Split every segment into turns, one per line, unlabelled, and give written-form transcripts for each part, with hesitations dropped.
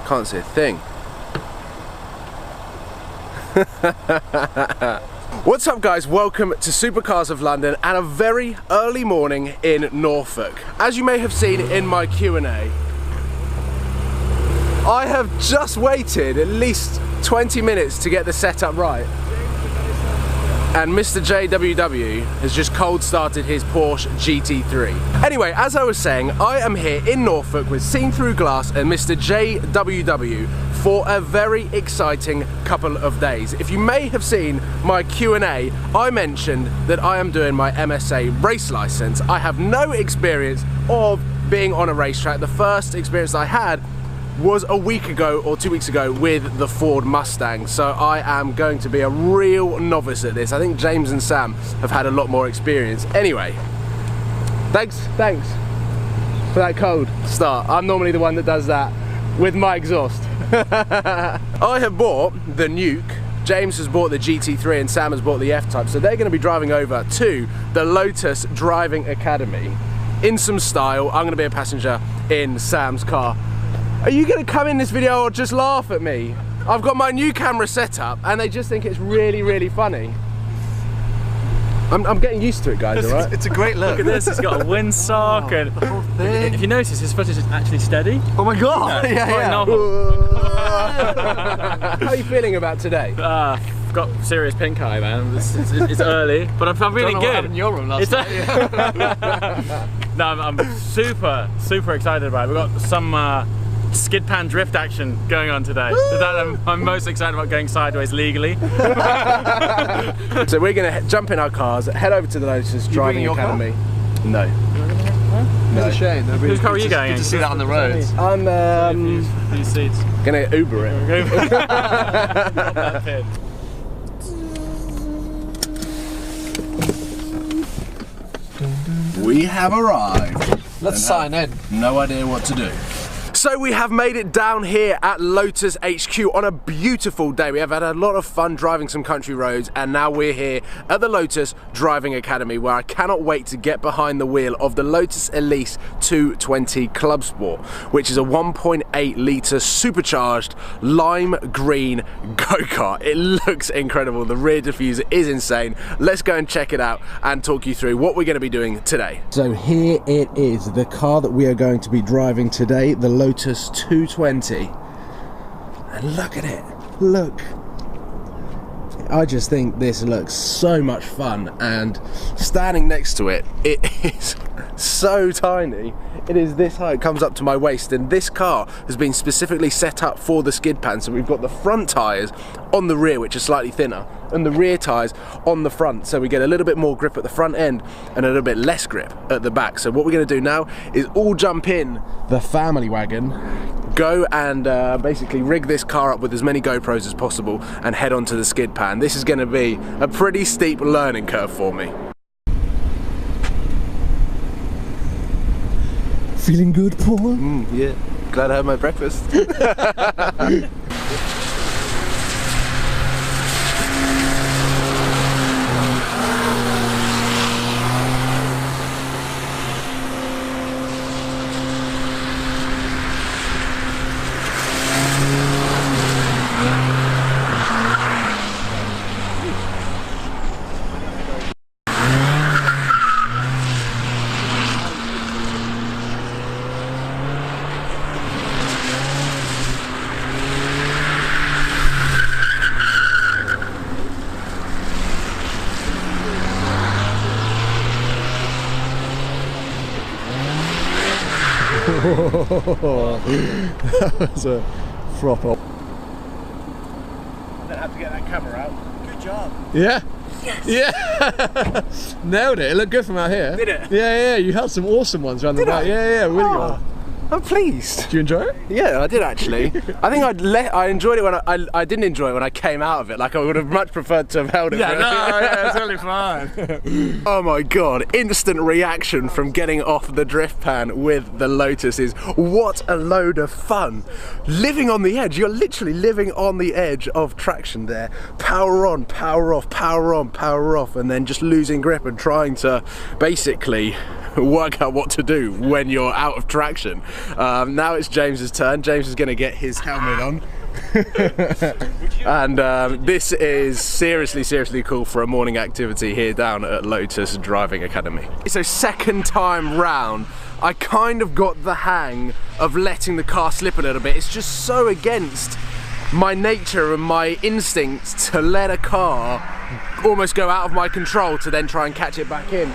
Can't see a thing. What's up guys, welcome to Supercars of London and a very early morning in Norfolk. As you may have seen in my Q&A, I have just waited at least 20 minutes to get the setup right. And Mr. JWW has just cold started his Porsche GT3. Anyway, as I was saying, I am here in Norfolk with Seen Through Glass and Mr. JWW for a very exciting couple of days. If you may have seen my Q&A, I mentioned that I am doing my MSA race license. I have no experience of being on a racetrack. The first experience I had was a week ago or 2 weeks ago with the Ford Mustang, so I am going to be a real novice at this. I think James and Sam have had a lot more experience. Anyway, thanks for that cold start. I'm normally the one that does that with my exhaust. I have bought the Nuke, James has bought the GT3 and Sam has bought the F-Type, so they're going to be driving over to the Lotus Driving Academy in some style. I'm going to be a passenger in Sam's car. Are you going to come in this video or just laugh at me? I've got my new camera set up and they just think it's really funny. I'm getting used to it, guys, alright?
It's a great look.
Look at this, it's got a windsock and
the whole thing.
If you notice, his foot is actually steady.
Oh my god! Yeah.
How are you feeling about today?
I've got serious pink eye, man. It's early, but I'm really good.
What happened in your room last night.
No, I'm super excited about it. We've got some skid pan drift action going on today. So that I'm most excited about going sideways legally.
So we're going to jump in our cars, head over to the Lotus Driving Academy.
Car?
No.
No. It's a shame.
Whose car are you going in?
To see that on the road.
I'm
These seats.
going to Uber it.
Not that pin.
We have arrived.
Let's sign in.
No idea what to do. So we have made it down here at Lotus HQ on a beautiful day. We have had a lot of fun driving some country roads and now we're here at the Lotus Driving Academy where I cannot wait to get behind the wheel of the Lotus Elise 220 Club Sport, which is a 1.8 litre supercharged lime green go-kart. It looks incredible. The rear diffuser is insane. Let's go and check it out and talk you through what we're going to be doing today. So here it is, the car that we are going to be driving today, the Lotus 220, and look at it, look. I just think this looks so much fun, and standing next to it, it is so tiny. It is this high, it comes up to my waist, and this car has been specifically set up for the skid pan. So we've got the front tyres on the rear, which are slightly thinner, and the rear tyres on the front, so we get a little bit more grip at the front end and a little bit less grip at the back. So what we're going to do now is all jump in the family wagon, go and basically rig this car up with as many GoPros as possible and head onto the skid pan. This is going to be a pretty steep learning curve for me. Feeling good, Paul? Yeah, glad I had my breakfast. That was a prop up. I don't have to get that camera out. Good job. Yeah? Yes. Yeah. Nailed it. It looked good from out here. Did it? Yeah, you had some awesome ones around the back. Yeah, really good. I'm pleased. Did you enjoy it? Yeah, I did actually. I think I enjoyed it when I didn't enjoy it when I came out of it. Like I would have much preferred to have held it. Yeah, no, it's totally fine. Oh my god, instant reaction from getting off the drift pan with the Lotus is what a load of fun. Living on the edge, you're literally living on the edge of traction there. Power on, power off, power on, power off, and then just losing grip and trying to basically work out what to do when you're out of traction. Now it's James's turn. James is going to get his helmet on. And this is seriously cool for a morning activity here down at Lotus Driving Academy. So second time round, I kind of got the hang of letting the car slip a little bit. It's just so against my nature and my instincts to let a car almost go out of my control to then try and catch it back in.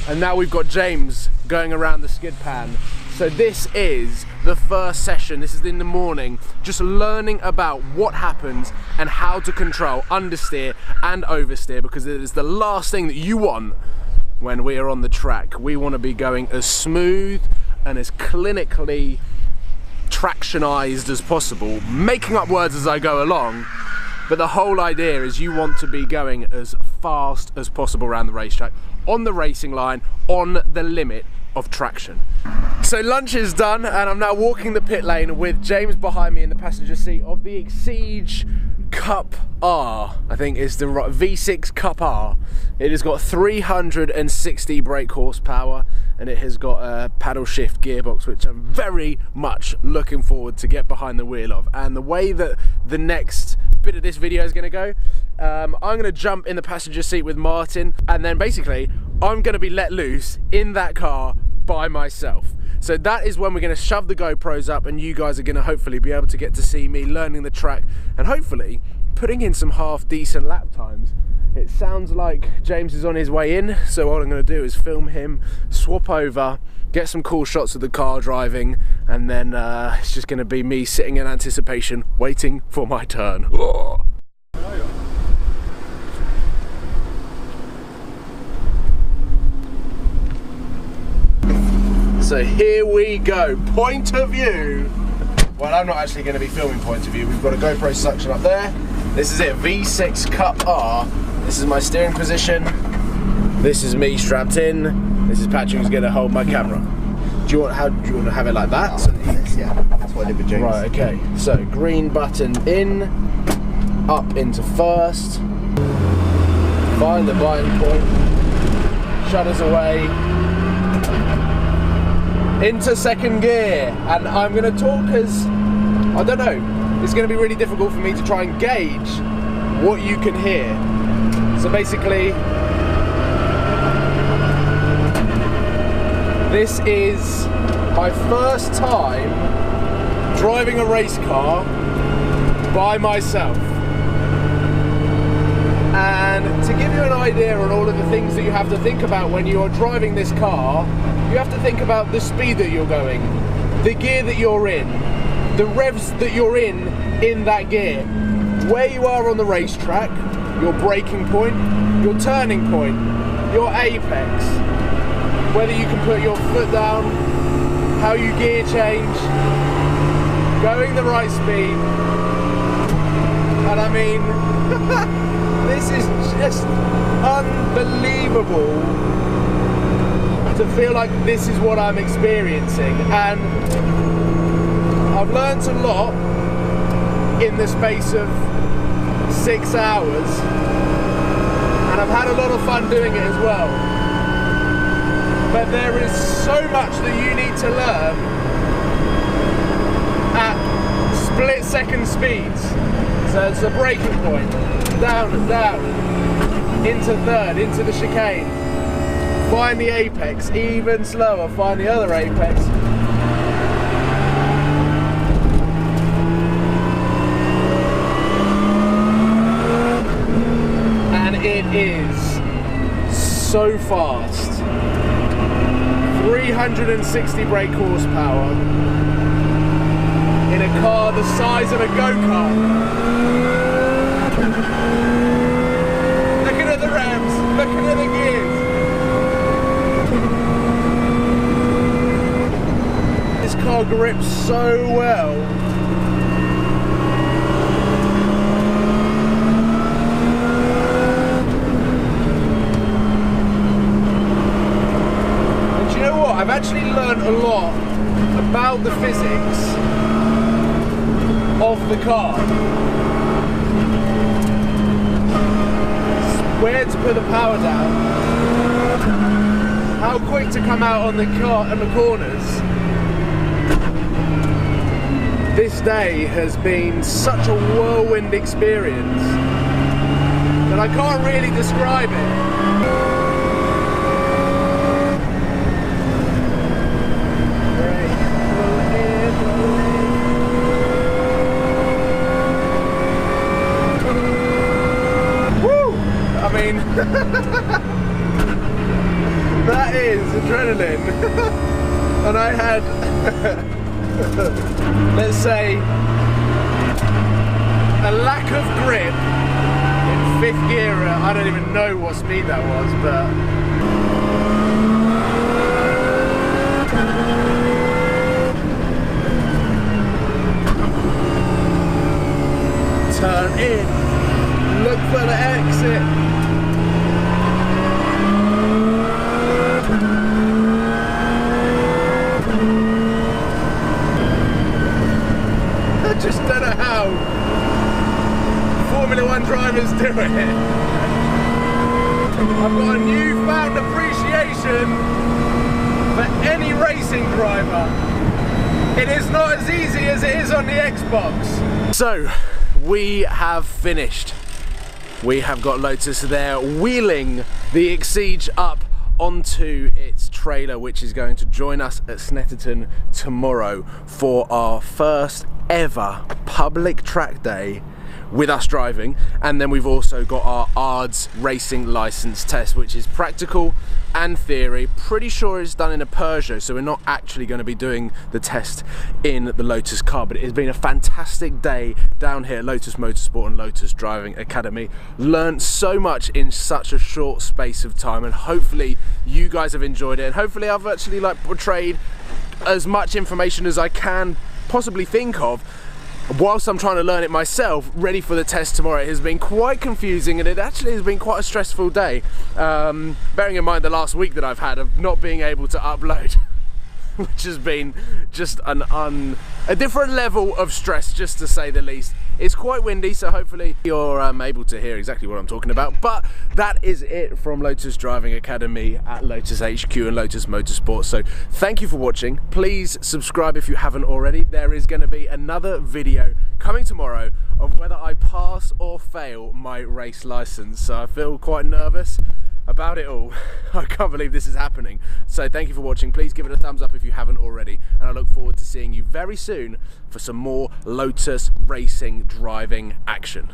And now we've got James going around the skid pan. So this is the first session, this is in the morning, just learning about what happens and how to control understeer and oversteer, because it is the last thing that you want when we are on the track. We want to be going as smooth and as clinically tractionized as possible, making up words as I go along, but the whole idea is you want to be going as fast as possible around the racetrack, on the racing line, on the limit of traction. So lunch is done and I'm now walking the pit lane with James behind me in the passenger seat of the Exige Cup R, I think is the right V6 Cup R. It has got 360 brake horsepower and it has got a paddle shift gearbox, which I'm very much looking forward to get behind the wheel of. And the way that the next bit of this video is going to go, I'm going to jump in the passenger seat with Martin, and then basically I'm going to be let loose in that car by myself. So that is when we're going to shove the GoPros up and you guys are going to hopefully be able to get to see me learning the track and hopefully putting in some half decent lap times. It sounds like James is on his way in, so what I'm going to do is film him, swap over, get some cool shots of the car driving, and then it's just going to be me sitting in anticipation waiting for my turn. Oh. So here we go, point of view. Well, I'm not actually going to be filming point of view. We've got a GoPro suction up there. This is it, V6 Cup R. This is my steering position. This is me strapped in. This is Patrick who's going to hold my camera. Do you want to have it like that? So
Yeah, that's what I did with James.
right, okay. So green button in, up into first. Find the bind point. Shutters away. Into second gear, and I'm going to talk as, I don't know, it's going to be really difficult for me to try and gauge what you can hear. So basically, this is my first time driving a race car by myself. And to give you an idea on all of the things that you have to think about when you are driving this car, you have to think about the speed that you're going, the gear that you're in, the revs that you're in that gear, where you are on the racetrack, your braking point, your turning point, your apex, whether you can put your foot down, how you gear change, going the right speed. And I mean, this is just unbelievable to feel like this is what I'm experiencing. And I've learnt a lot in the space of 6 hours, and I've had a lot of fun doing it as well. But there is so much that you need to learn at split-second speeds. So it's a braking point, down and down, into third, into the chicane, find the apex, even slower, find the other apex. And it is so fast. 360 brake horsepower in a car the size of a go-kart. Looking at the revs, looking at the gears. This car grips so well. And do you know what? I've actually learned a lot about the physics of the car. Where to put the power down, how quick to come out on the car and the corners, This day has been such a whirlwind experience that I can't really describe it. That is adrenaline. And I had, let's say, a lack of grip in 5th gear. I don't even know what speed that was, but turn in, look for the exit. I just don't know how Formula One drivers do it. I've got a newfound appreciation for any racing driver. It is not as easy as it is on the Xbox. So, we have finished. We have got Lotus there wheeling the Exige up onto its trailer, which is going to join us at Snetterton tomorrow for our first ever public track day with us driving. And then we've also got our ARDS racing license test, which is practical and theory. Pretty sure it's done in a Peugeot, so we're not actually going to be doing the test in the Lotus car, but it has been a fantastic day down here at Lotus Motorsport and Lotus Driving Academy. Learned so much in such a short space of time, and hopefully you guys have enjoyed it, and hopefully I've actually portrayed as much information as I can possibly think of whilst I'm trying to learn it myself, ready for the test tomorrow. It has been quite confusing, and it actually has been quite a stressful day, bearing in mind the last week that I've had of not being able to upload, which has been just a different level of stress, just to say the least. It's quite windy, so hopefully you're able to hear exactly what I'm talking about. But that is it from Lotus Driving Academy at Lotus HQ and Lotus Motorsport. So thank you for watching. Please subscribe if you haven't already. There is going to be another video coming tomorrow of whether I pass or fail my race license. So I feel quite nervous about it all. I can't believe this is happening. So thank you for watching. Please give it a thumbs up if you haven't already, and I look forward to seeing you very soon for some more Lotus racing driving action.